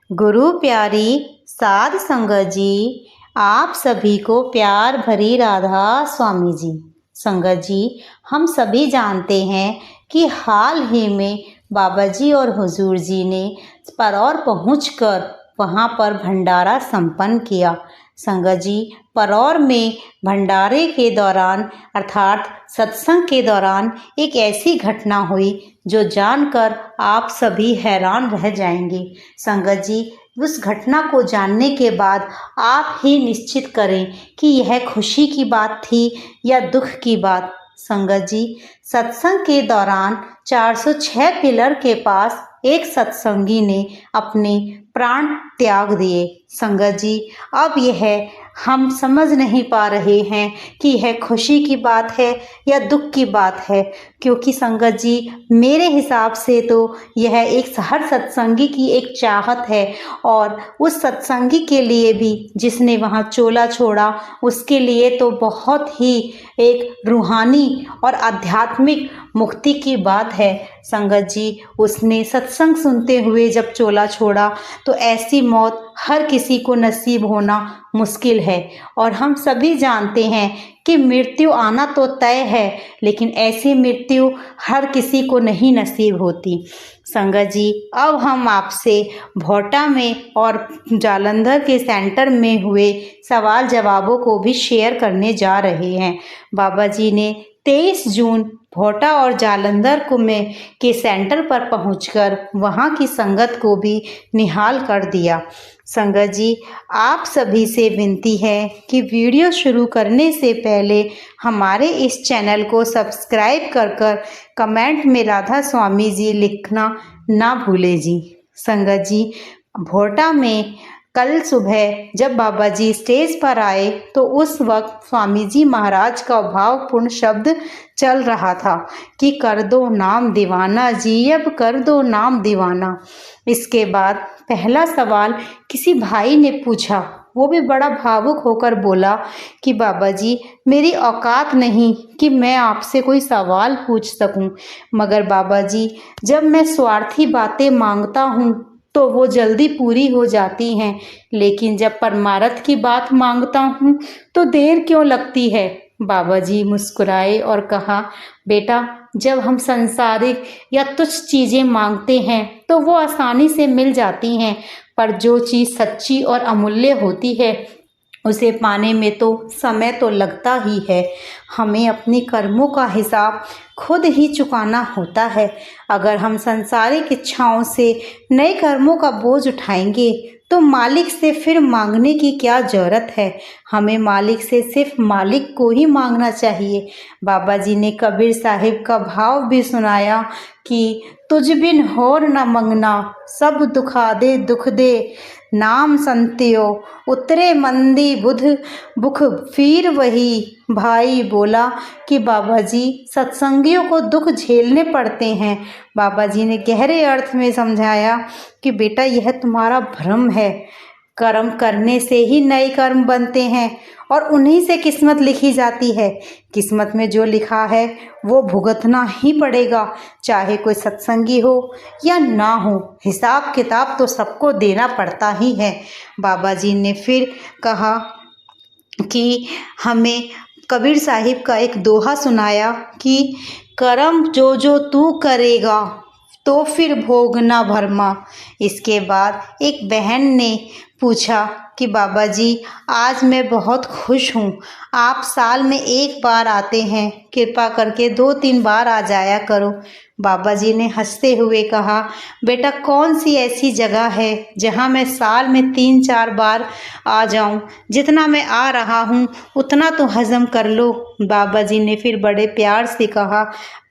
गुरु प्यारी साध संगत जी, आप सभी को प्यार भरी राधा स्वामी जी। संगत जी, हम सभी जानते हैं कि हाल ही में बाबा जी और हुजूर जी ने परौर पहुंचकर वहां पर भंडारा संपन्न किया। संगत जी, परौर में भंडारे के दौरान अर्थात सत्संग के दौरान एक ऐसी घटना हुई जो जानकर आप सभी हैरान रह जाएंगे। संगत जी, उस घटना को जानने के बाद आप ही निश्चित करें कि यह खुशी की बात थी या दुख की बात। संगत जी, सत्संग के दौरान 406 पिलर के पास एक सत्संगी ने अपने प्राण त्याग दिए। संगत जी, अब यह हम समझ नहीं पा रहे हैं कि यह खुशी की बात है या दुख की बात है, क्योंकि संगत जी मेरे हिसाब से तो यह एक हर सत्संगी की एक चाहत है और उस सत्संगी के लिए भी जिसने वहाँ चोला छोड़ा उसके लिए तो बहुत ही एक रूहानी और आध्यात्मिक मुक्ति की बात है। संगत जी, उसने सत्संग सुनते हुए जब चोला छोड़ा तो ऐसी मौत हर किसी को नसीब होना मुश्किल है और हम सभी जानते हैं कि मृत्यु आना तो तय है, लेकिन ऐसी मृत्यु हर किसी को नहीं नसीब होती। संगत जी, अब हम आपसे भोटा में और जालंधर के सेंटर में हुए सवाल जवाबों को भी शेयर करने जा रहे हैं। बाबा जी ने 23 जून भोटा और जालंधर के सेंटर पर पहुंचकर वहां की संगत को भी निहाल कर दिया। संगत जी, आप सभी से विनती है कि वीडियो शुरू करने से पहले हमारे इस चैनल को सब्सक्राइब कर कमेंट में राधा स्वामी जी लिखना ना भूले जी। संगत जी, भोटा में कल सुबह जब बाबा जी स्टेज पर आए तो उस वक्त स्वामी जी महाराज का भावपूर्ण शब्द चल रहा था कि कर दो नाम दीवाना जी, अब कर दो नाम दीवाना। इसके बाद पहला सवाल किसी भाई ने पूछा, वो भी बड़ा भावुक होकर बोला कि बाबा जी, मेरी औकात नहीं कि मैं आपसे कोई सवाल पूछ सकूं, मगर बाबा जी जब मैं स्वार्थी बातें मांगता हूं तो वो जल्दी पूरी हो जाती हैं, लेकिन जब परमार्थ की बात मांगता हूँ तो देर क्यों लगती है। बाबा जी मुस्कुराए और कहा, बेटा, जब हम संसारिक या तुच्छ चीज़ें मांगते हैं तो वो आसानी से मिल जाती हैं, पर जो चीज़ सच्ची और अमूल्य होती है उसे पाने में तो समय तो लगता ही है। हमें अपनी कर्मों का हिसाब खुद ही चुकाना होता है। अगर हम सांसारिक इच्छाओं से नए कर्मों का बोझ उठाएंगे तो मालिक से फिर मांगने की क्या जरूरत है। हमें मालिक से सिर्फ मालिक को ही मांगना चाहिए। बाबा जी ने कबीर साहिब का भाव भी सुनाया कि तुझ बिन होर न मंगना, सब दुखा दे दुख दे, नाम संत्यो उतरे मंदी बुध बुख फिर वही। भाई बोला कि बाबा जी, सत्संगियों को दुख झेलने पड़ते हैं। बाबा जी ने गहरे अर्थ में समझाया कि बेटा, यह तुम्हारा भ्रम है। कर्म करने से ही नए कर्म बनते हैं और उन्हीं से किस्मत लिखी जाती है। किस्मत में जो लिखा है वो भुगतना ही पड़ेगा, चाहे कोई सत्संगी हो या ना हो। हिसाब किताब तो सबको देना पड़ता ही है। बाबा जी ने फिर कहा कि हमें कबीर साहिब का एक दोहा सुनाया कि कर्म जो जो तू करेगा तो फिर भोगना भरमा। इसके बाद एक बहन ने पूछा कि बाबा जी, आज मैं बहुत खुश हूँ। आप साल में एक बार आते हैं, कृपा करके 2-3 बार आ जाया करो। बाबा जी ने हंसते हुए कहा, बेटा, कौन सी ऐसी जगह है जहाँ मैं साल में 3-4 बार आ जाऊँ। जितना मैं आ रहा हूँ उतना तो हजम कर लो। बाबा जी ने फिर बड़े प्यार से कहा,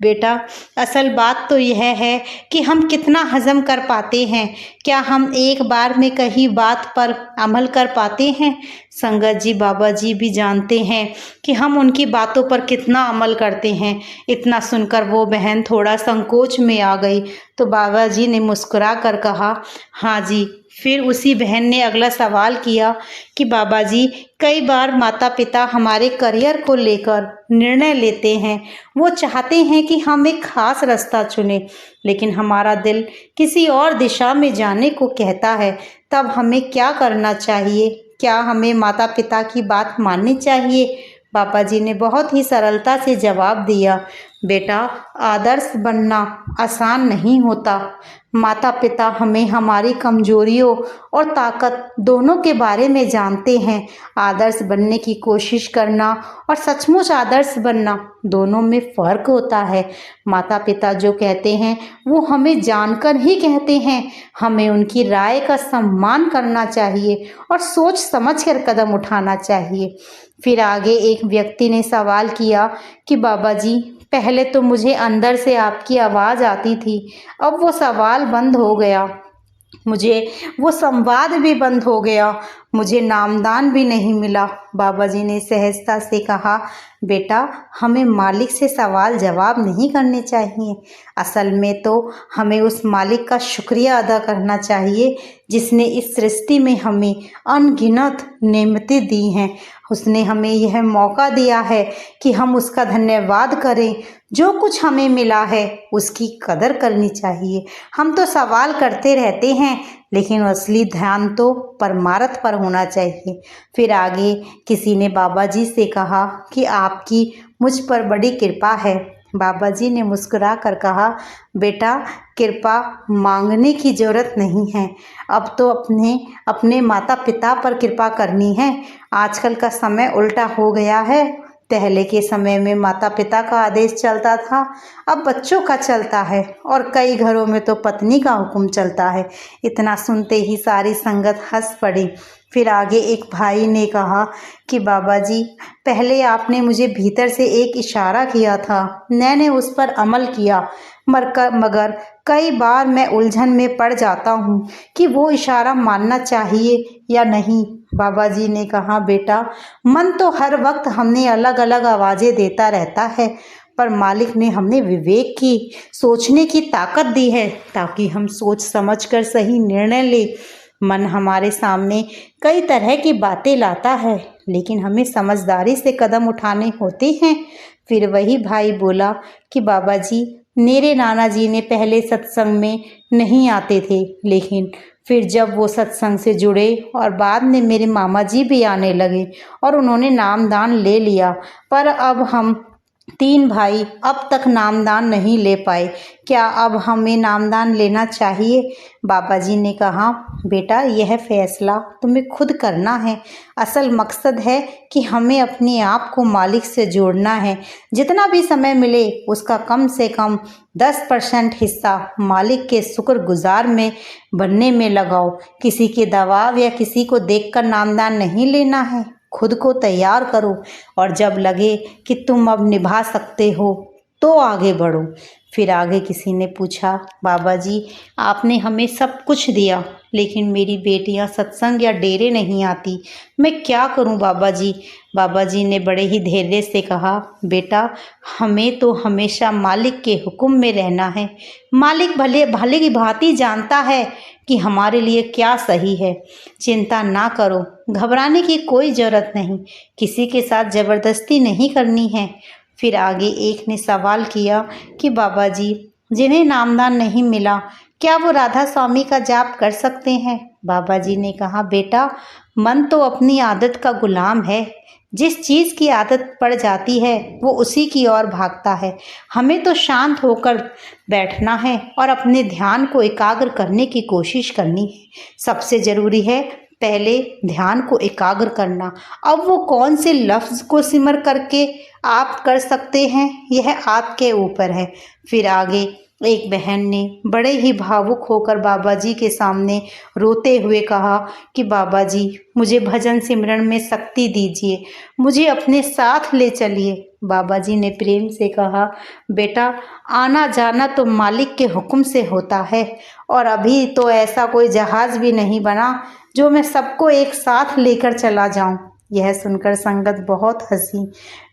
बेटा, असल बात तो यह है कि हम कितना हजम कर पाते हैं। क्या हम एक बार में कहीं बात पर अमल कर पाते हैं। संगत जी, बाबा जी भी जानते हैं कि हम उनकी बातों पर कितना अमल करते हैं। इतना सुनकर वो बहन थोड़ा संकोच में आ गई तो बाबा जी ने मुस्कुरा कर कहा, हाँ जी। फिर उसी बहन ने अगला सवाल किया कि बाबा जी, कई बार माता पिता हमारे करियर को लेकर निर्णय लेते हैं। वो चाहते हैं कि हम एक खास रास्ता चुनें, लेकिन हमारा दिल किसी और दिशा में जाने को कहता है। तब हमें क्या करना चाहिए? क्या हमें माता पिता की बात माननी चाहिए? पापा जी ने बहुत ही सरलता से जवाब दिया, बेटा, आदर्श बनना आसान नहीं होता। माता पिता हमें हमारी कमजोरियों और ताकत दोनों के बारे में जानते हैं। आदर्श बनने की कोशिश करना और सचमुच आदर्श बनना, दोनों में फ़र्क होता है। माता पिता जो कहते हैं वो हमें जानकर ही कहते हैं। हमें उनकी राय का सम्मान करना चाहिए और सोच समझ कर कदम उठाना चाहिए। फिर आगे एक व्यक्ति ने सवाल किया कि बाबा जी, पहले तो मुझे अंदर से आपकी आवाज़ आती थी, अब वो सवाल बंद हो गया, मुझे वो संवाद भी बंद हो गया, मुझे नामदान भी नहीं मिला। बाबा जी ने सहजता से कहा, बेटा, हमें मालिक से सवाल जवाब नहीं करने चाहिए। असल में तो हमें उस मालिक का शुक्रिया अदा करना चाहिए जिसने इस सृष्टि में हमें अनगिनत नेमतें दी हैं। उसने हमें यह मौका दिया है कि हम उसका धन्यवाद करें। जो कुछ हमें मिला है उसकी कदर करनी चाहिए। हम तो सवाल करते रहते हैं, लेकिन असली ध्यान तो परमार्थ पर होना चाहिए। फिर आगे किसी ने बाबा जी से कहा कि आपकी मुझ पर बड़ी कृपा है। बाबा जी ने मुस्कुरा कर कहा, बेटा, कृपा मांगने की जरूरत नहीं है, अब तो अपने माता पिता पर कृपा करनी है। आजकल का समय उल्टा हो गया है। पहले के समय में माता पिता का आदेश चलता था, अब बच्चों का चलता है और कई घरों में तो पत्नी का हुक्म चलता है। इतना सुनते ही सारी संगत हंस पड़ी। फिर आगे एक भाई ने कहा कि बाबा जी, पहले आपने मुझे भीतर से एक इशारा किया था, मैंने उस पर अमल किया, मगर कई बार मैं उलझन में पड़ जाता हूँ कि वो इशारा मानना चाहिए या नहीं। बाबा जी ने कहा, बेटा, मन तो हर वक्त हमें अलग अलग आवाज़ें देता रहता है, पर मालिक ने हमें विवेक की, सोचने की ताकत दी है ताकि हम सोच समझकर सही निर्णय लें। मन हमारे सामने कई तरह की बातें लाता है, लेकिन हमें समझदारी से कदम उठाने होते हैं। फिर वही भाई बोला कि बाबा जी, मेरे नाना जी ने पहले सत्संग में नहीं आते थे, लेकिन फिर जब वो सत्संग से जुड़े और बाद में मेरे मामा जी भी आने लगे और उन्होंने नामदान ले लिया, पर अब हम 3 भाई अब तक नामदान नहीं ले पाए। क्या अब हमें नामदान लेना चाहिए? बाबा जी ने कहा, बेटा, यह फैसला तुम्हें खुद करना है। असल मकसद है कि हमें अपने आप को मालिक से जोड़ना है। जितना भी समय मिले उसका कम से कम 10% हिस्सा मालिक के शुक्रगुजार में बनने में लगाओ। किसी के दबाव या किसी को देखकर नामदान नहीं लेना है। खुद को तैयार करो और जब लगे कि तुम अब निभा सकते हो तो आगे बढ़ो। फिर आगे किसी ने पूछा, बाबा जी, आपने हमें सब कुछ दिया, लेकिन मेरी बेटियां सत्संग या डेरे नहीं आती, मैं क्या करूं बाबा जी? बाबा जी ने बड़े ही धैर्य से कहा, बेटा, हमें तो हमेशा मालिक के हुक्म में रहना है। मालिक भले भले की भांति जानता है कि हमारे लिए क्या सही है। चिंता ना करो, घबराने की कोई ज़रूरत नहीं, किसी के साथ ज़बरदस्ती नहीं करनी है। फिर आगे एक ने सवाल किया कि बाबा जी, जिन्हें नामदान नहीं मिला, क्या वो राधा स्वामी का जाप कर सकते हैं? बाबा जी ने कहा, बेटा, मन तो अपनी आदत का गुलाम है। जिस चीज़ की आदत पड़ जाती है वो उसी की ओर भागता है। हमें तो शांत होकर बैठना है और अपने ध्यान को एकाग्र करने की कोशिश करनी है। सबसे ज़रूरी है पहले ध्यान को एकाग्र करना। अब वो कौन से लफ्ज़ को सिमर करके आप कर सकते हैं, यह आपके ऊपर है। फिर आगे एक बहन ने बड़े ही भावुक होकर बाबा जी के सामने रोते हुए कहा कि बाबा जी, मुझे भजन सिमरन में शक्ति दीजिए, मुझे अपने साथ ले चलिए। बाबा जी ने प्रेम से कहा, बेटा, आना जाना तो मालिक के हुक्म से होता है और अभी तो ऐसा कोई जहाज़ भी नहीं बना जो मैं सबको एक साथ लेकर चला जाऊं। यह सुनकर संगत बहुत हंसी।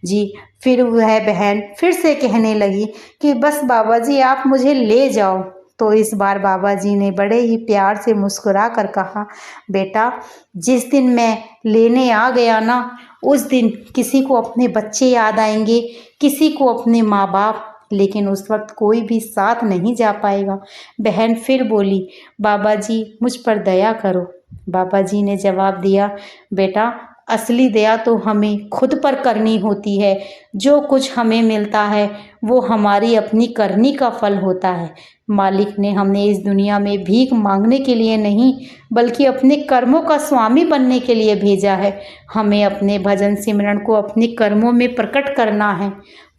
जी, फिर वह बहन फिर से कहने लगी कि बस बाबा जी, आप मुझे ले जाओ, तो इस बार बाबा जी ने बड़े ही प्यार से मुस्कुरा कर कहा, बेटा जिस दिन मैं लेने आ गया ना, उस दिन किसी को अपने बच्चे याद आएंगे, किसी को अपने माँ बाप, लेकिन उस वक्त कोई भी साथ नहीं जा पाएगा। बहन फिर बोली, बाबा जी मुझ पर दया करो। बाबा जी ने जवाब दिया, बेटा असली दया तो हमें खुद पर करनी होती है। जो कुछ हमें मिलता है वो हमारी अपनी करनी का फल होता है। मालिक ने हमें इस दुनिया में भीख मांगने के लिए नहीं, बल्कि अपने कर्मों का स्वामी बनने के लिए भेजा है। हमें अपने भजन सिमरन को अपने कर्मों में प्रकट करना है।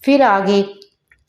फिर आगे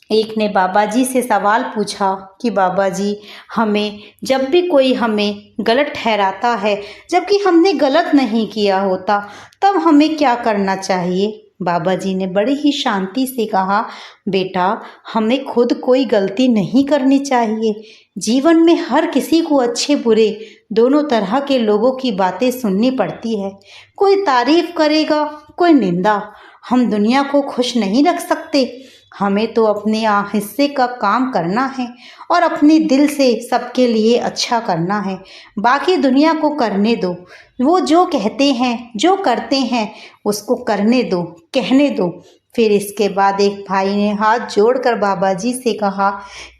एक ने बाबा जी से सवाल पूछा कि बाबा जी, हमें जब भी कोई हमें गलत ठहराता है, जबकि हमने गलत नहीं किया होता, तब हमें क्या करना चाहिए? बाबा जी ने बड़ी ही शांति से कहा, बेटा हमें खुद कोई गलती नहीं करनी चाहिए। जीवन में हर किसी को अच्छे बुरे दोनों तरह के लोगों की बातें सुननी पड़ती है। कोई तारीफ करेगा, कोई निंदा। हम दुनिया को खुश नहीं रख सकते। हमें तो अपने हिस्से का काम करना है और अपने दिल से सबके लिए अच्छा करना है। बाकी दुनिया को करने दो। वो जो कहते हैं, जो करते हैं, उसको करने दो, कहने दो। फिर इसके बाद एक भाई ने हाथ जोड़कर बाबा जी से कहा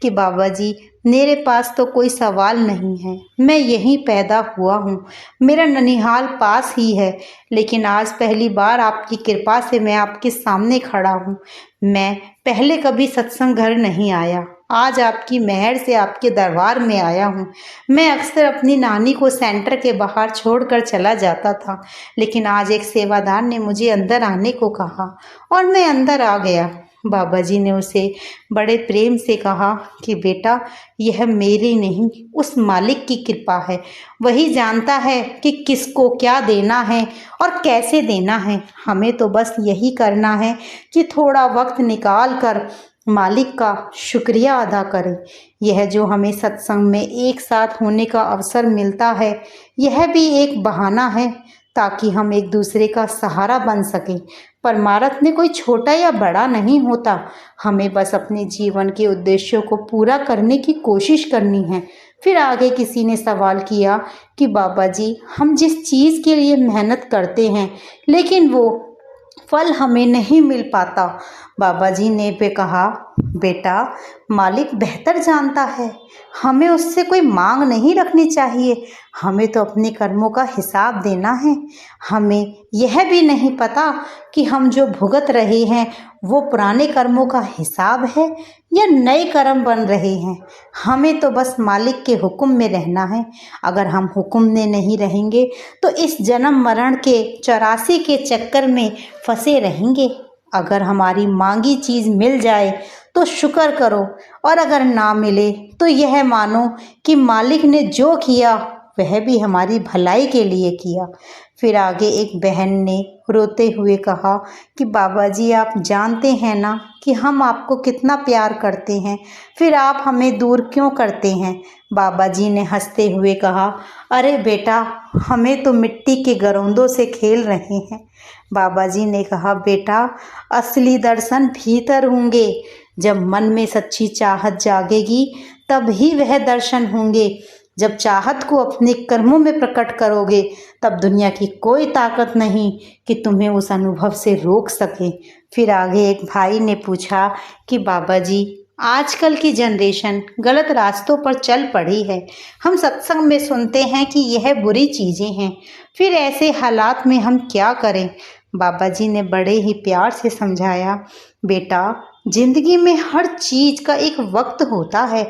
कि बाबा जी, मेरे पास तो कोई सवाल नहीं है। मैं यहीं पैदा हुआ हूँ, मेरा ननिहाल पास ही है, लेकिन आज पहली बार आपकी कृपा से मैं आपके सामने खड़ा हूँ। मैं पहले कभी सत्संग घर नहीं आया, आज आपकी मेहर से आपके दरबार में आया हूँ। मैं अक्सर अपनी नानी को सेंटर के बाहर छोड़कर चला जाता था, लेकिन आज एक सेवादार ने मुझे अंदर आने को कहा और मैं अंदर आ गया। बाबा जी ने उसे बड़े प्रेम से कहा कि बेटा, यह मेरी नहीं, उस मालिक की कृपा है। वही जानता है कि किसको क्या देना है और कैसे देना है। हमें तो बस यही करना है कि थोड़ा वक्त निकाल कर मालिक का शुक्रिया अदा करें। यह जो हमें सत्संग में एक साथ होने का अवसर मिलता है, यह भी एक बहाना है ताकि हम एक दूसरे का सहारा बन सकें। परमार्थ में कोई छोटा या बड़ा नहीं होता। हमें बस अपने जीवन के उद्देश्यों को पूरा करने की कोशिश करनी है। फिर आगे किसी ने सवाल किया कि बाबा जी, हम जिस चीज़ के लिए मेहनत करते हैं, लेकिन वो फल हमें नहीं मिल पाता। बाबा जी ने पे कहा, बेटा मालिक बेहतर जानता है। हमें उससे कोई मांग नहीं रखनी चाहिए। हमें तो अपने कर्मों का हिसाब देना है। हमें यह भी नहीं पता कि हम जो भुगत रहे हैं वो पुराने कर्मों का हिसाब है या नए कर्म बन रहे हैं। हमें तो बस मालिक के हुक्म में रहना है। अगर हम हुक्म में नहीं रहेंगे तो इस जन्म मरण के 84 के चक्कर में फंसे रहेंगे। अगर हमारी मांगी चीज़ मिल जाए तो शुक्र करो, और अगर ना मिले तो यह मानो कि मालिक ने जो किया वह भी हमारी भलाई के लिए किया। फिर आगे एक बहन ने रोते हुए कहा कि बाबा जी, आप जानते हैं ना कि हम आपको कितना प्यार करते हैं, फिर आप हमें दूर क्यों करते हैं? बाबा जी ने हंसते हुए कहा, अरे बेटा, हमें तो मिट्टी के गरोंदों से खेल रहे हैं। बाबा जी ने कहा, बेटा असली दर्शन भीतर होंगे। जब मन में सच्ची चाहत जागेगी तब ही वह दर्शन होंगे। जब चाहत को अपने कर्मों में प्रकट करोगे तब दुनिया की कोई ताकत नहीं कि तुम्हें उस अनुभव से रोक सके। फिर आगे एक भाई ने पूछा कि बाबा जी, आजकल की जनरेशन गलत रास्तों पर चल पड़ी है। हम सत्संग में सुनते हैं कि यह बुरी चीज़ें हैं, फिर ऐसे हालात में हम क्या करें? बाबा जी ने बड़े ही प्यार से समझाया, बेटा जिंदगी में हर चीज़ का एक वक्त होता है।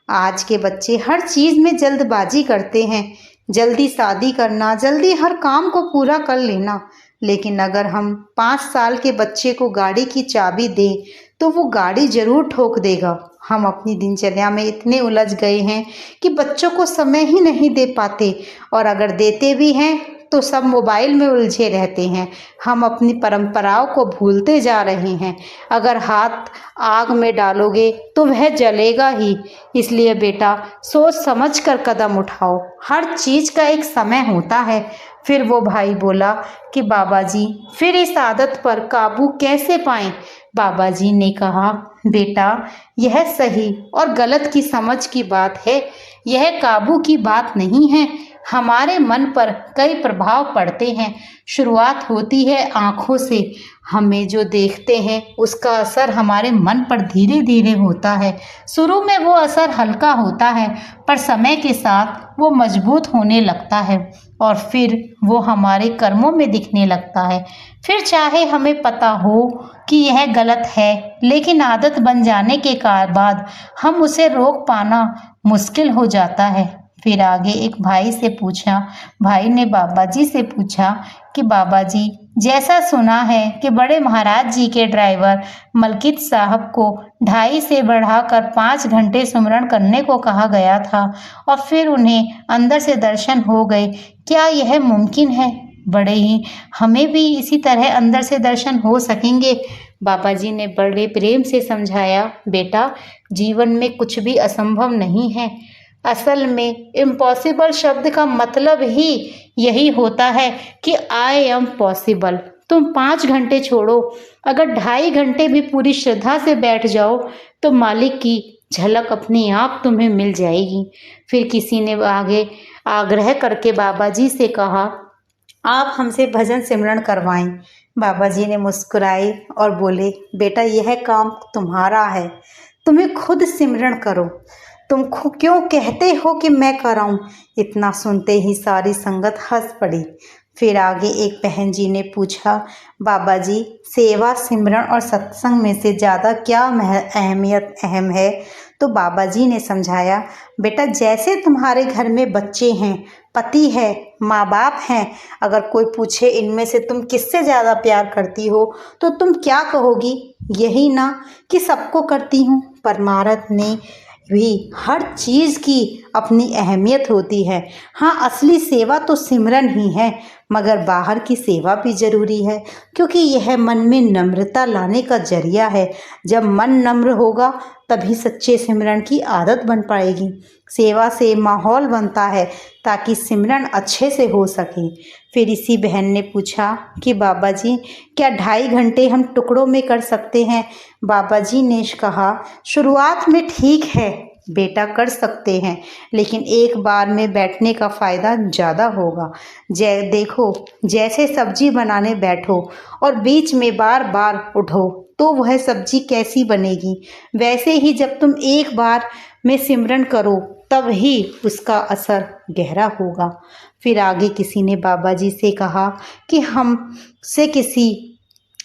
आज के बच्चे हर चीज़ में जल्दबाजी करते हैं, जल्दी शादी करना, जल्दी हर काम को पूरा कर लेना। लेकिन अगर हम 5 साल के बच्चे को गाड़ी की चाबी दें तो वो गाड़ी जरूर ठोक देगा। हम अपनी दिनचर्या में इतने उलझ गए हैं कि बच्चों को समय ही नहीं दे पाते, और अगर देते भी हैं तो सब मोबाइल में उलझे रहते हैं। हम अपनी परंपराओं को भूलते जा रहे हैं। अगर हाथ आग में डालोगे तो वह जलेगा ही। इसलिए बेटा सोच समझ कर कदम उठाओ। हर चीज़ का एक समय होता है। फिर वो भाई बोला कि बाबा जी, फिर इस आदत पर काबू कैसे पाएं? बाबा जी ने कहा, बेटा यह सही और गलत की समझ की बात है, यह काबू की बात नहीं है। हमारे मन पर कई प्रभाव पड़ते हैं। शुरुआत होती है आँखों से। हमें जो देखते हैं उसका असर हमारे मन पर धीरे धीरे होता है। शुरू में वो असर हल्का होता है, पर समय के साथ वो मजबूत होने लगता है और फिर वो हमारे कर्मों में दिखने लगता है। फिर चाहे हमें पता हो कि यह गलत है, लेकिन आदत बन जाने के बाद हम उसे रोक पाना मुश्किल हो जाता है। फिर आगे एक भाई से पूछा, भाई ने बाबा जी से पूछा कि बाबा जी, जैसा सुना है कि बड़े महाराज जी के ड्राइवर मलकित साहब को 2.5 से बढ़ाकर 5 घंटे सुमिरन करने को कहा गया था और फिर उन्हें अंदर से दर्शन हो गए। क्या यह मुमकिन है? बड़े ही हमें भी इसी तरह अंदर से दर्शन हो सकेंगे? बाबा जी ने बड़े प्रेम से समझाया, बेटा जीवन में कुछ भी असंभव नहीं है। असल में इम्पॉसिबल शब्द का मतलब ही यही होता है कि आई एम पॉसिबल। तुम 5 घंटे छोड़ो, अगर 2.5 घंटे भी पूरी श्रद्धा से बैठ जाओ तो मालिक की झलक अपने आप तुम्हें मिल जाएगी। फिर किसी ने आगे आग्रह करके बाबा जी से कहा, आप हमसे भजन सिमरन करवाएं। बाबा जी ने मुस्कुराए और बोले, बेटा यह काम तुम्हारा है, तुम्हें खुद सिमरन करो। तुम क्यों कहते हो कि मैं कराऊं? इतना सुनते ही सारी संगत हंस पड़ी। फिर आगे एक बहन जी ने पूछा, बाबा जी सेवा सिमरन और सत्संग में से ज़्यादा क्या अहम है? तो बाबा जी ने समझाया, बेटा जैसे तुम्हारे घर में बच्चे हैं, पति है, माँ बाप हैं, अगर कोई पूछे इनमें से तुम किससे ज़्यादा प्यार करती हो तो तुम क्या कहोगी? यही ना कि सबको करती हूँ। परमार्थ ने भी हर चीज़ की अपनी अहमियत होती है। हाँ, असली सेवा तो सिमरन ही है, मगर बाहर की सेवा भी ज़रूरी है, क्योंकि यह मन में नम्रता लाने का जरिया है। जब मन नम्र होगा तभी सच्चे सिमरन की आदत बन पाएगी। सेवा से माहौल बनता है ताकि सिमरन अच्छे से हो सके। फिर इसी बहन ने पूछा कि बाबा जी क्या 2.5 घंटे हम टुकड़ों में कर सकते हैं? बाबा जी ने कहा, शुरुआत में ठीक है बेटा, कर सकते हैं, लेकिन एक बार में बैठने का फ़ायदा ज़्यादा होगा। देखो, जैसे सब्जी बनाने बैठो और बीच में बार बार उठो तो वह सब्जी कैसी बनेगी? वैसे ही जब तुम एक बार में सिमरन करो तब ही उसका असर गहरा होगा। फिर आगे किसी ने बाबा जी से कहा कि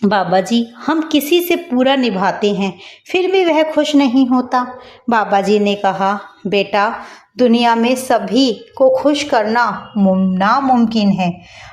बाबा जी हम किसी से पूरा निभाते हैं, फिर भी वह खुश नहीं होता। बाबा जी ने कहा, बेटा दुनिया में सभी को खुश करना नामुमकिन है।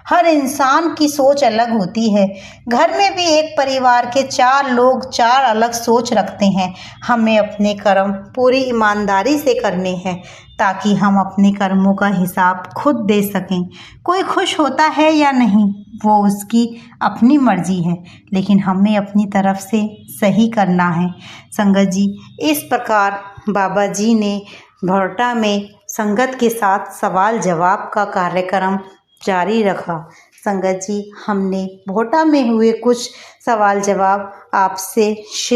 हर इंसान की सोच अलग होती है। घर में भी एक परिवार के 4 लोग 4 अलग सोच रखते हैं। हमें अपने कर्म पूरी ईमानदारी से करने हैं ताकि हम अपने कर्मों का हिसाब खुद दे सकें। कोई खुश होता है या नहीं वो उसकी अपनी मर्जी है, लेकिन हमें अपनी तरफ से सही करना है। संगत जी, इस प्रकार बाबा जी ने भोरटा में संगत के साथ सवाल जवाब का कार्यक्रम जारी रखा। संगत जी, हमने भोरटा में हुए कुछ सवाल जवाब आपसे शेयर